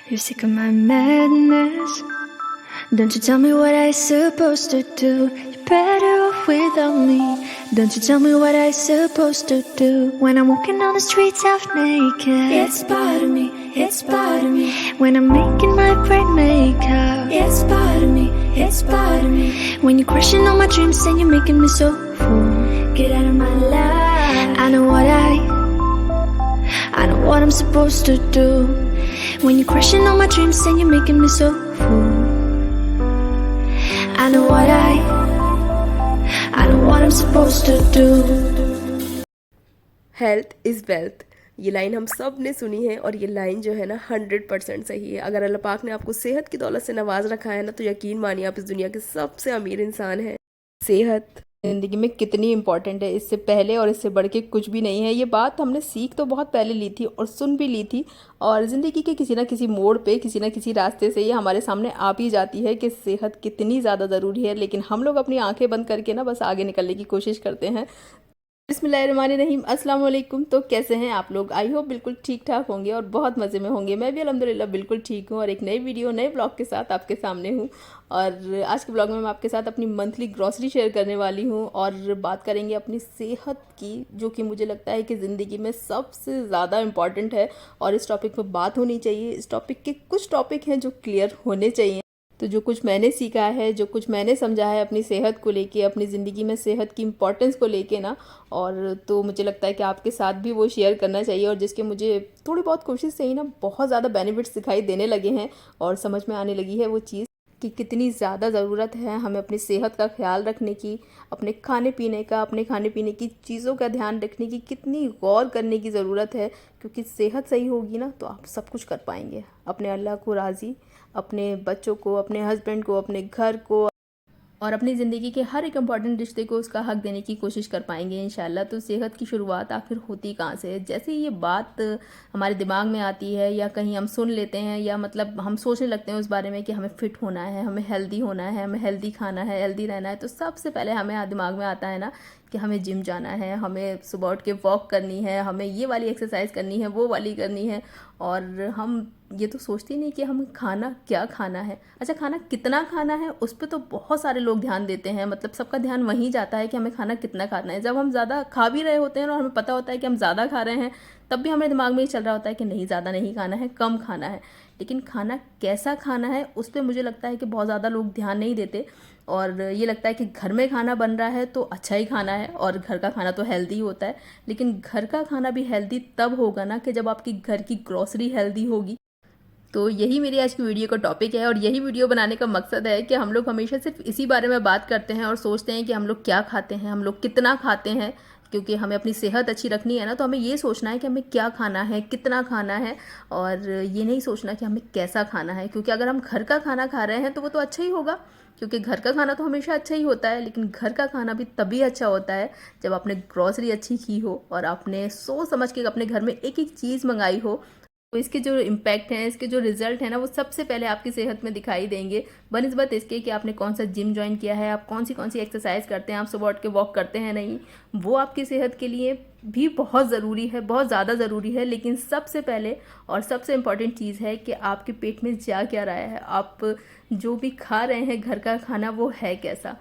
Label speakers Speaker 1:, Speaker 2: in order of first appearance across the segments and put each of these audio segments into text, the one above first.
Speaker 1: You're sick of my madness. Don't you tell me what I supposed to do. You're better off without me. Don't you tell me what I supposed to do. When I'm walking on the streets half naked, it's part of me, it's part of me. When I'm making my brain makeup, it's part of me, it's part of me. When you're crushing all my dreams and you're making me so full, get out of my life. I know what I'm supposed to do. When you're crushing all my dreams and you're making me so full, I know what I'm supposed to do.
Speaker 2: Health is wealth, ये line हम सब ने सुनी है और ये line जो है ना 100% सही है। अगर अल्लाह पाक ने आपको सेहत की दौलत से नवाज रखा है ना, तो यकीन मानिए आप इस दुनिया के सबसे अमीर इंसान हैं। सेहत ज़िंदगी में कितनी इम्पॉर्टेंट है, इससे पहले और इससे बढ़ के कुछ भी नहीं है। ये बात हमने सीख तो बहुत पहले ली थी और सुन भी ली थी, और ज़िंदगी के किसी ना किसी मोड़ पे किसी ना किसी रास्ते से ये हमारे सामने आ भी जाती है कि सेहत कितनी ज़्यादा ज़रूरी है। लेकिन हम लोग अपनी आंखें बंद करके ना बस आगे निकलने की कोशिश करते हैं। बिस्मिल्लाहिर्रहमानिर्रहीम, अस्सलाम वालेकुम। तो कैसे हैं आप लोग? आई होप बिल्कुल ठीक ठाक होंगे और बहुत मज़े में होंगे। मैं भी अल्हम्दुलिल्लाह बिल्कुल ठीक हूँ और एक नई वीडियो नए ब्लॉग के साथ आपके सामने हूँ। और आज के ब्लॉग में मैं आपके साथ अपनी मंथली ग्रॉसरी शेयर करने वाली हूँ और बात करेंगे अपनी सेहत की, जो कि मुझे लगता है कि ज़िंदगी में सबसे ज़्यादा इम्पॉर्टेंट है और इस टॉपिक पर बात होनी चाहिए। इस टॉपिक के कुछ टॉपिक हैं जो क्लियर होने चाहिए। तो जो कुछ मैंने सीखा है, जो कुछ मैंने समझा है अपनी सेहत को लेके, अपनी ज़िंदगी में सेहत की इम्पोर्टेंस को लेके ना, और तो मुझे लगता है कि आपके साथ भी वो शेयर करना चाहिए। और जिसके मुझे थोड़ी बहुत कोशिश से ही ना बहुत ज़्यादा बेनिफिट्स दिखाई देने लगे हैं और समझ में आने लगी है वो चीज़ कि कितनी ज़्यादा ज़रूरत है हमें अपनी सेहत का ख्याल रखने की, अपने खाने पीने का, अपने खाने पीने की चीज़ों का ध्यान रखने की कितनी गौर करने की ज़रूरत है। क्योंकि सेहत सही होगी ना तो आप सब कुछ कर पाएंगे, अपने अल्लाह को राज़ी, अपने बच्चों को, अपने हस्बैंड को, अपने घर को और अपनी ज़िंदगी के हर एक इम्पॉर्टेंट रिश्ते को उसका हक देने की कोशिश कर पाएंगे इंशाल्लाह। तो सेहत की शुरुआत आखिर होती कहाँ से है? जैसे ये बात हमारे दिमाग में आती है या कहीं हम सुन लेते हैं या मतलब हम सोचने लगते हैं उस बारे में कि हमें फ़िट होना है, हमें हेल्दी होना है, हमें हेल्दी खाना है, हेल्दी रहना है, तो सबसे पहले हमें दिमाग में आता है ना कि हमें जिम जाना है, हमें सुबह उठ के वॉक करनी है, हमें ये वाली एक्सरसाइज करनी है, वो वाली करनी है। और हम ये तो सोचते ही नहीं कि हम खाना क्या खाना है। अच्छा, खाना कितना खाना है उस पर तो बहुत सारे लोग ध्यान देते हैं, मतलब सबका ध्यान वहीं जाता है कि हमें खाना कितना खाना है। जब हम ज़्यादा खा भी रहे होते हैं और हमें पता होता है कि हम ज़्यादा खा रहे हैं, तब भी हमारे दिमाग में ये चल रहा होता है कि नहीं, ज़्यादा नहीं खाना है, कम खाना है। लेकिन खाना कैसा खाना है उस पर मुझे लगता है कि बहुत ज़्यादा लोग ध्यान नहीं देते, और ये लगता है कि घर में खाना बन रहा है तो अच्छा ही खाना है और घर का खाना तो हेल्दी होता है। लेकिन घर का खाना भी हेल्दी तब होगा ना कि जब आपकी घर की ग्रॉसरी हेल्दी होगी। तो यही मेरी आज की वीडियो का टॉपिक है और यही वीडियो बनाने का मकसद है कि हम लोग हमेशा सिर्फ इसी बारे में बात करते हैं और सोचते हैं कि हम लोग क्या खाते हैं, हम लोग कितना खाते हैं। क्योंकि हमें अपनी सेहत अच्छी रखनी है ना, तो हमें ये सोचना है कि हमें क्या खाना है, कितना खाना है, और ये नहीं सोचना कि हमें कैसा खाना है। क्योंकि अगर हम घर का खाना खा रहे हैं तो वो तो अच्छा ही होगा, क्योंकि घर का खाना तो हमेशा अच्छा ही होता है। लेकिन घर का खाना भी तभी अच्छा होता है जब आपने ग्रॉसरी अच्छी की हो और आपने सोच समझ के अपने घर में एक एक चीज़ मंगाई हो। तो इसके जो इम्पैक्ट हैं, इसके जो रिजल्ट हैं ना, वो सबसे पहले आपकी सेहत में दिखाई देंगे बनिस्बत इसके कि आपने कौन सा जिम ज्वाइन किया है, आप कौन सी एक्सरसाइज करते हैं, आप सुबह उठ के वॉक करते हैं नहीं। वो आपकी सेहत के लिए भी बहुत ज़रूरी है, बहुत ज़्यादा ज़रूरी है। लेकिन सबसे पहले और सबसे इम्पॉर्टेंट चीज़ है कि आपके पेट में जा क्या रहा है, आप जो भी खा रहे हैं घर का खाना वो है कैसा।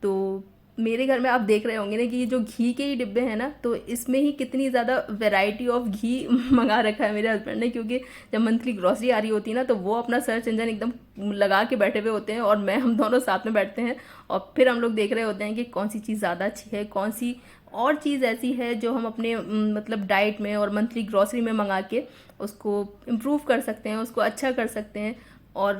Speaker 2: तो मेरे घर में आप देख रहे होंगे ना कि ये जो घी के ही डिब्बे हैं ना, तो इसमें ही कितनी ज़्यादा वैरायटी ऑफ घी मंगा रखा है मेरे हस्बैंड ने। क्योंकि जब मंथली ग्रॉसरी आ रही होती है ना, तो वो अपना सर्च इंजन एकदम लगा के बैठे हुए होते हैं और हम दोनों साथ में बैठते हैं और फिर हम लोग देख रहे होते हैं कि कौन सी चीज़ ज़्यादा अच्छी है, कौन सी और चीज़ ऐसी है जो हम अपने मतलब डाइट में और मंथली ग्रॉसरी में मंगा के उसको इम्प्रूव कर सकते हैं, उसको अच्छा कर सकते हैं। और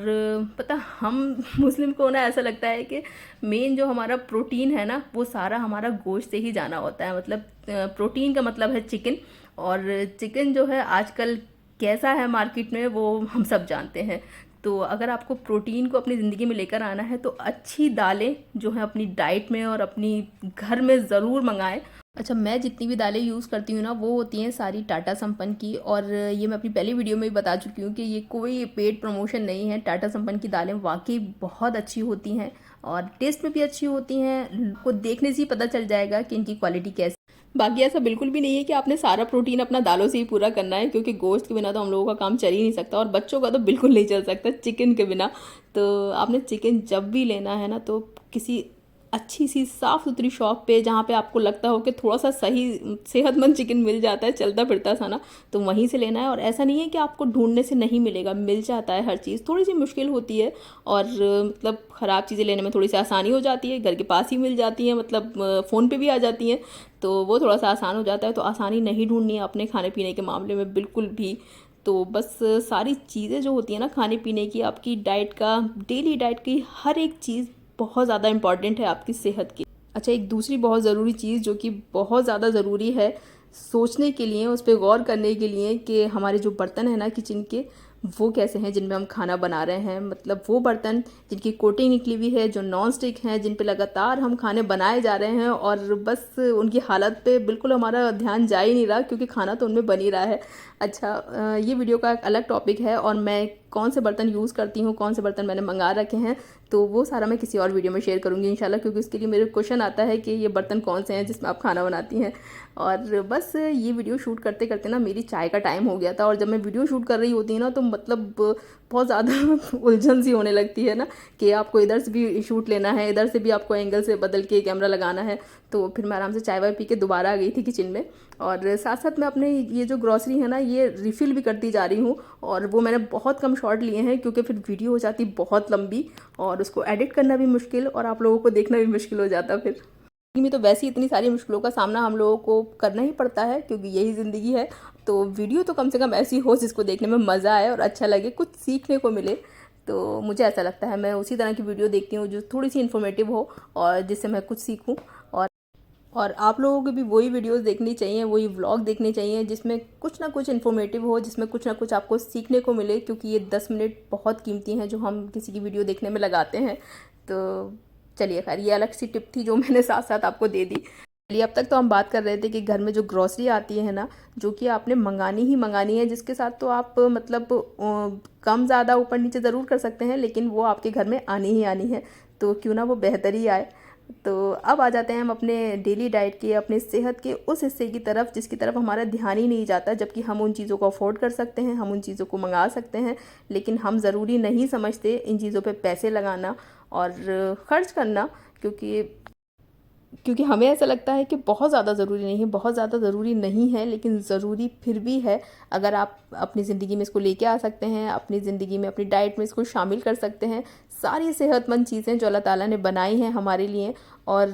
Speaker 2: पता, हम मुस्लिम को ना ऐसा लगता है कि मेन जो हमारा प्रोटीन है ना, वो सारा हमारा गोश्त से ही जाना होता है। मतलब प्रोटीन का मतलब है चिकन, और चिकन जो है आजकल कैसा है मार्केट में वो हम सब जानते हैं। तो अगर आपको प्रोटीन को अपनी ज़िंदगी में लेकर आना है तो अच्छी दालें जो है अपनी डाइट में और अपनी घर में ज़रूर मंगाएं। अच्छा, मैं जितनी भी दालें यूज़ करती हूँ ना, वो होती हैं सारी टाटा संपन्न की, और ये मैं अपनी पहली वीडियो में भी बता चुकी हूँ कि ये कोई पेड प्रमोशन नहीं है। टाटा संपन्न की दालें वाकई बहुत अच्छी होती हैं और टेस्ट में भी अच्छी होती हैं, को देखने से ही पता चल जाएगा कि इनकी क्वालिटी कैसी।
Speaker 3: बाकी ऐसा बिल्कुल भी नहीं है कि आपने सारा प्रोटीन अपना दालों से ही पूरा करना है, क्योंकि गोश्त के बिना तो हम लोगों का काम चल ही नहीं सकता, और बच्चों का तो बिल्कुल नहीं चल सकता चिकन के बिना। तो आपने चिकन जब भी लेना है ना, तो किसी अच्छी सी साफ़ सुथरी शॉप पे, जहाँ पे आपको लगता हो कि थोड़ा सा सही सेहतमंद चिकन मिल जाता है, चलता फिरता सा ना, तो वहीं से लेना है। और ऐसा नहीं है कि आपको ढूंढने से नहीं मिलेगा, मिल जाता है हर चीज़। थोड़ी सी मुश्किल होती है, और मतलब ख़राब चीज़ें लेने में थोड़ी सी आसानी हो जाती है, घर के पास ही मिल जाती हैं, मतलब फ़ोन पे भी आ जाती हैं, तो वो थोड़ा सा आसान हो जाता है। तो आसानी नहीं ढूंढनी है अपने खाने पीने के मामले में बिल्कुल भी। तो बस सारी चीज़ें जो होती हैं ना खाने पीने की, आपकी डाइट का, डेली डाइट की हर एक चीज़ बहुत ज़्यादा इंपॉर्टेंट है आपकी सेहत की। अच्छा, एक दूसरी बहुत ज़रूरी चीज़ जो कि बहुत ज़्यादा ज़रूरी है सोचने के लिए, उस पर गौर करने के लिए, कि हमारे जो बर्तन हैं ना किचन के, वो कैसे हैं जिनमें हम खाना बना रहे हैं। मतलब वो बर्तन जिनकी कोटिंग निकली हुई है, जो नॉन स्टिक हैं, जिन पे लगातार हम खाने बनाए जा रहे हैं, और बस उनकी हालत पे बिल्कुल हमारा ध्यान जा ही नहीं रहा, क्योंकि खाना तो उनमें बन ही रहा है। अच्छा, ये वीडियो का एक अलग टॉपिक है, और मैं कौन से बर्तन यूज़ करती हूँ, कौन से बर्तन मैंने मंगा रखे हैं, तो वो सारा मैं किसी और वीडियो में शेयर करूँगी इंशाल्लाह, क्योंकि उसके लिए मेरे क्वेश्चन आता है कि ये बर्तन कौन से हैं जिसमें आप खाना बनाती हैं। और बस ये वीडियो शूट करते करते ना मेरी चाय का टाइम हो गया था, और जब मैं वीडियो शूट कर रही होती हूँ ना, तो मतलब बहुत ज़्यादा उलझन सी होने लगती है ना, कि आपको इधर से भी शूट लेना है, इधर से भी आपको एंगल से बदल के कैमरा लगाना है। तो फिर मैं आराम से चाय वाय पी के दोबारा आ गई थी किचन में, और साथ साथ मैं अपने ये जो ग्रॉसरी है ना, ये रिफ़िल भी करती जा रही हूँ। और वो मैंने बहुत कम शॉट लिए हैं, क्योंकि फिर वीडियो हो जाती बहुत लंबी, और उसको एडिट करना भी मुश्किल, और आप लोगों को देखना भी मुश्किल हो जाता फिर। ज़िंदगी में तो वैसे ही इतनी सारी मुश्किलों का सामना हम लोगों को करना ही पड़ता है, क्योंकि यही ज़िंदगी है। तो वीडियो तो कम से कम ऐसी हो जिसको देखने में मज़ा आए और अच्छा लगे, कुछ सीखने को मिले। तो मुझे ऐसा लगता है, मैं उसी तरह की वीडियो देखती हूँ जो थोड़ी सी इन्फॉर्मेटिव हो, और जिससे मैं कुछ सीखूँ। और आप लोगों को भी वही वीडियोस देखनी चाहिए, वही व्लॉग देखने चाहिए जिसमें कुछ ना कुछ इन्फॉर्मेटिव हो, जिसमें कुछ ना कुछ आपको सीखने को मिले, क्योंकि ये 10 मिनट बहुत कीमती हैं जो हम किसी की वीडियो देखने में लगाते हैं। तो चलिए, खैर ये अलग सी टिप थी जो मैंने साथ साथ आपको दे दी। चलिए, अब तक तो हम बात कर रहे थे कि घर में जो ग्रॉसरी आती है ना, जो कि आपने मंगानी ही मंगानी है, जिसके साथ तो आप मतलब कम ज़्यादा ऊपर नीचे ज़रूर कर सकते हैं, लेकिन वो आपके घर में आनी ही आनी है, तो क्यों ना वो बेहतर ही आए। तो अब आ जाते हैं हम अपने डेली डाइट के, अपने सेहत के उस हिस्से की तरफ जिसकी तरफ हमारा ध्यान ही नहीं जाता, जबकि हम उन चीज़ों को अफोर्ड कर सकते हैं, हम उन चीज़ों को मंगा सकते हैं, लेकिन हम ज़रूरी नहीं समझते इन चीज़ों पे पैसे लगाना और ख़र्च करना, क्योंकि क्योंकि हमें ऐसा लगता है कि बहुत ज़्यादा ज़रूरी नहीं है, बहुत ज़्यादा ज़रूरी नहीं है, लेकिन ज़रूरी फिर भी है। अगर आप अपनी ज़िंदगी में इसको लेके आ सकते हैं, अपनी ज़िंदगी में, अपनी डाइट में इसको शामिल कर सकते हैं, सारी सेहतमंद चीज़ें जो अल्लाह ताला ने बनाई हैं हमारे लिए, और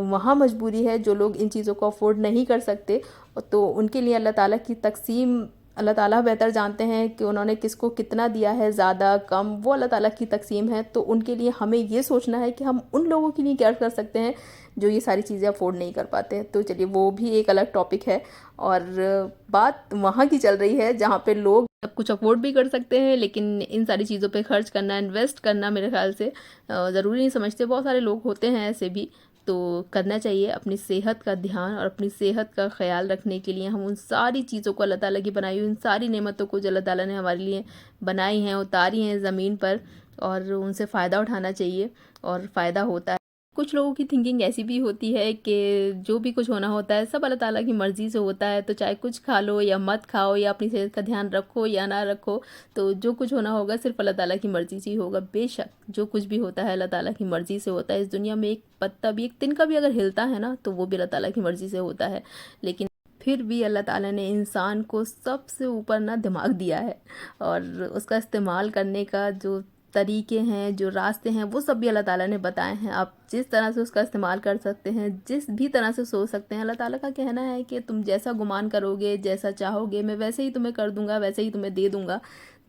Speaker 3: वहाँ मजबूरी है जो लोग इन चीज़ों को अफोर्ड नहीं कर सकते, तो उनके लिए अल्लाह ताला की तकसीम अल्लाह ताला बेहतर जानते हैं कि उन्होंने किसको कितना दिया है, ज़्यादा कम, वो अल्लाह ताला की तकसीम है। तो उनके लिए हमें ये सोचना है कि हम उन लोगों के लिए क्या कर सकते हैं जो ये सारी चीज़ें अफोर्ड नहीं कर पाते हैं। तो चलिए, वो भी एक अलग टॉपिक है, और बात वहाँ की चल रही है जहाँ पे लोग सब कुछ अफोर्ड भी कर सकते हैं, लेकिन इन सारी चीज़ों पे खर्च करना, इन्वेस्ट करना मेरे ख्याल से ज़रूरी नहीं समझते। बहुत सारे लोग होते हैं ऐसे भी, तो करना चाहिए। अपनी सेहत का ध्यान और अपनी सेहत का ख्याल रखने के लिए हम उन सारी चीज़ों को, अल्लाह ताला की बनाई हुई उन सारी नेमतों को जो अल्लाह ताला ने हमारे लिए बनाई हैं, उतारी हैं ज़मीन पर, और उनसे फ़ायदा उठाना चाहिए, और फ़ायदा होता है। कुछ लोगों की थिंकिंग ऐसी भी होती है कि जो भी कुछ होना होता है सब अल्लाह ताला की मर्ज़ी से होता है, तो चाहे कुछ खा लो या मत खाओ, या अपनी सेहत का ध्यान रखो या ना रखो, तो जो कुछ होना होगा सिर्फ अल्लाह ताला की मर्ज़ी से ही होगा। बेशक जो कुछ भी होता है अल्लाह ताला की मर्ज़ी से होता है। इस दुनिया में एक पत्ता भी, एक तिनका भी अगर हिलता है ना, तो वो भी अल्लाह ताला की मर्ज़ी से होता है। लेकिन फिर भी अल्लाह ताला ने इंसान को सबसे ऊपर ना दिमाग दिया है, और उसका इस्तेमाल करने का जो तरीके हैं, जो रास्ते हैं, वो सब भी अल्लाह ताला ने बताए हैं। आप जिस तरह से उसका इस्तेमाल कर सकते हैं, जिस भी तरह से सोच सकते हैं, अल्लाह ताला का कहना है कि तुम जैसा गुमान करोगे, जैसा चाहोगे, मैं वैसे ही तुम्हें कर दूंगा, वैसे ही तुम्हें दे दूंगा।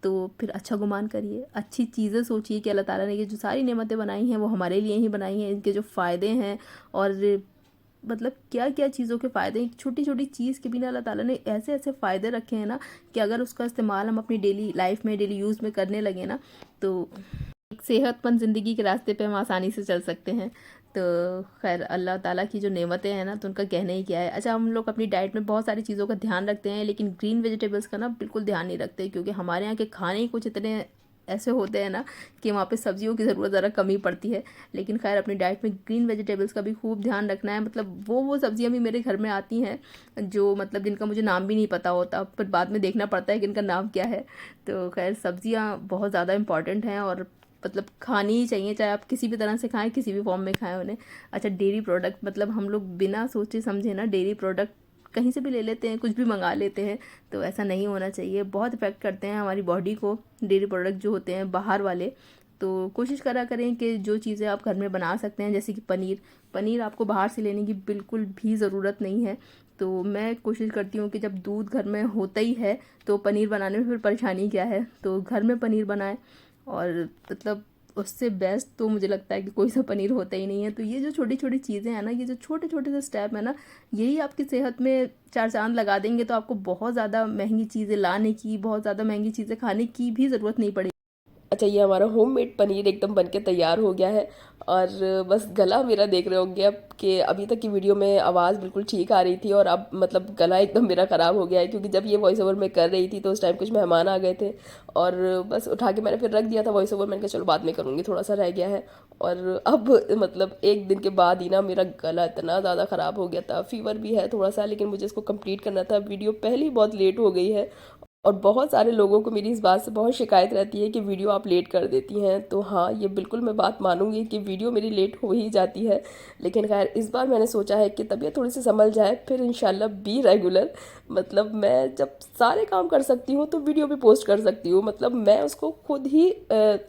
Speaker 3: तो फिर अच्छा गुमान करिए, अच्छी चीज़ें सोचिए कि अल्लाह ताला ने ये जो सारी नेमतें बनाई हैं वो हमारे लिए ही बनाई हैं, इनके जो फ़ायदे हैं, और मतलब क्या क्या चीज़ों के फ़ायदे, एक छोटी छोटी चीज़ के बिना अल्लाह ताला ने ऐसे ऐसे फ़ायदे रखे हैं ना, कि अगर उसका इस्तेमाल हम अपनी डेली लाइफ में, डेली यूज़ में करने लगे ना, तो एक सेहतमंद ज़िंदगी के रास्ते पे हम आसानी से चल सकते हैं। तो खैर, अल्लाह ताला की जो नेमतें हैं ना, तो उनका कहना ही क्या है। अच्छा, हम लोग अपनी डाइट में बहुत सारी चीज़ों का ध्यान रखते हैं, लेकिन ग्रीन वेजिटेबल्स का ना बिल्कुल ध्यान नहीं रखते, क्योंकि हमारे यहाँ के खाने ही कुछ इतने ऐसे होते हैं ना कि वहाँ पे सब्जियों की ज़रूरत ज़रा कमी पड़ती है। लेकिन खैर अपनी डाइट में ग्रीन वेजिटेबल्स का भी खूब ध्यान रखना है। मतलब वो सब्जियाँ भी मेरे घर में आती हैं जो मतलब जिनका मुझे नाम भी नहीं पता होता, पर बाद में देखना पड़ता है कि इनका नाम क्या है। तो खैर सब्जियाँ बहुत ज़्यादा इंपॉर्टेंट हैं और मतलब खानी ही चाहिए, चाहे आप किसी भी तरह से खाएं, किसी भी फॉर्म में खाएं उन्हें। अच्छा, डेयरी प्रोडक्ट मतलब हम लोग बिना सोचे समझे ना डेयरी प्रोडक्ट कहीं से भी ले लेते हैं, कुछ भी मंगा लेते हैं। तो ऐसा नहीं होना चाहिए, बहुत इफ़ेक्ट करते हैं हमारी बॉडी को डेयरी प्रोडक्ट जो होते हैं बाहर वाले। तो कोशिश करा करें कि जो चीज़ें आप घर में बना सकते हैं, जैसे कि पनीर आपको बाहर से लेने की बिल्कुल भी ज़रूरत नहीं है। तो मैं कोशिश करती हूँ कि जब दूध घर में होता ही है तो पनीर बनाने में फिर परेशानी क्या है, तो घर में पनीर बनाएं। और मतलब उससे बेस्ट तो मुझे लगता है कि कोई सा पनीर होता ही नहीं है। तो ये जो छोटी छोटी चीज़ें हैं ना, ये जो छोटे छोटे से स्टेप है ना, यही आपकी सेहत में चार चांद लगा देंगे। तो आपको बहुत ज़्यादा महंगी चीज़ें लाने की, बहुत ज़्यादा महंगी चीज़ें खाने की भी ज़रूरत नहीं पड़ेगी।
Speaker 2: अच्छा, ये हमारा होममेड पनीर एकदम बन के तैयार हो गया है। और बस गला मेरा देख रहे होंगे अब कि अभी तक की वीडियो में आवाज़ बिल्कुल ठीक आ रही थी और अब मतलब गला एकदम मेरा ख़राब हो गया है, क्योंकि जब ये वॉइस ओवर मैं कर रही थी तो उस टाइम कुछ मेहमान आ गए थे और बस उठा के मैंने फिर रख दिया था वॉइस ओवर। मैंने कहा चलो बाद में करूँगी, थोड़ा सा रह गया है। और अब मतलब एक दिन के बाद ही ना मेरा गला इतना ज़्यादा ख़राब हो गया था, फीवर भी है थोड़ा सा, लेकिन मुझे इसको कंप्लीट करना था। वीडियो पहले ही बहुत लेट हो गई है और बहुत सारे लोगों को मेरी इस बात से बहुत शिकायत रहती है कि वीडियो आप लेट कर देती हैं। तो हाँ, ये बिल्कुल मैं बात मानूंगी कि वीडियो मेरी लेट हो ही जाती है, लेकिन खैर इस बार मैंने सोचा है कि तबीयत थोड़ी सी संभल जाए फिर इंशाल्लाह बी रेगुलर। मतलब मैं जब सारे काम कर सकती हूँ तो वीडियो भी पोस्ट कर सकती हूँ। मतलब मैं उसको खुद ही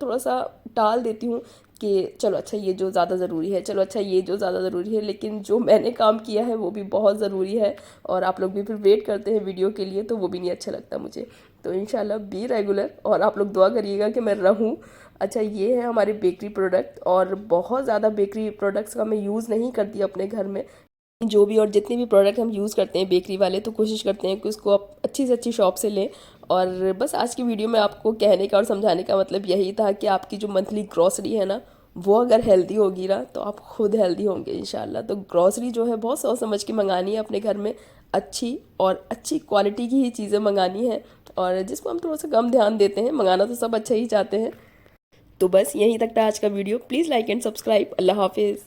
Speaker 2: थोड़ा सा टाल देती हूँ कि चलो अच्छा ये जो ज़्यादा ज़रूरी है, चलो अच्छा ये जो ज़्यादा ज़रूरी है, लेकिन जो मैंने काम किया है वो भी बहुत ज़रूरी है और आप लोग भी फिर वेट करते हैं वीडियो के लिए, तो वो भी नहीं अच्छा लगता मुझे। तो इंशाल्लाह बी रेगुलर और आप लोग दुआ करिएगा कि मैं रहूं। अच्छा, ये है हमारे बेकरी प्रोडक्ट और बहुत ज़्यादा बेकरी प्रोडक्ट्स का मैं यूज़ नहीं करती अपने घर में। जो भी और जितने भी प्रोडक्ट हम यूज़ करते हैं बेकरी वाले, तो कोशिश करते हैं कि उसको आप अच्छी से अच्छी शॉप से लें। और बस आज की वीडियो में आपको कहने का और समझाने का मतलब यही था कि आपकी जो मंथली ग्रॉसरी है ना, वो अगर हेल्दी होगी ना तो आप खुद हेल्दी होंगे इंशाल्लाह। तो ग्रॉसरी जो है बहुत सोच समझ के मंगानी है अपने घर में, अच्छी और अच्छी क्वालिटी की ही चीज़ें मंगानी है। और जिसको हम थोड़ा सा कम ध्यान देते हैं, मंगाना तो सब अच्छा ही चाहते हैं। तो बस यहीं तक था आज का video. Please like and subscribe. अल्लाह हाफिज़।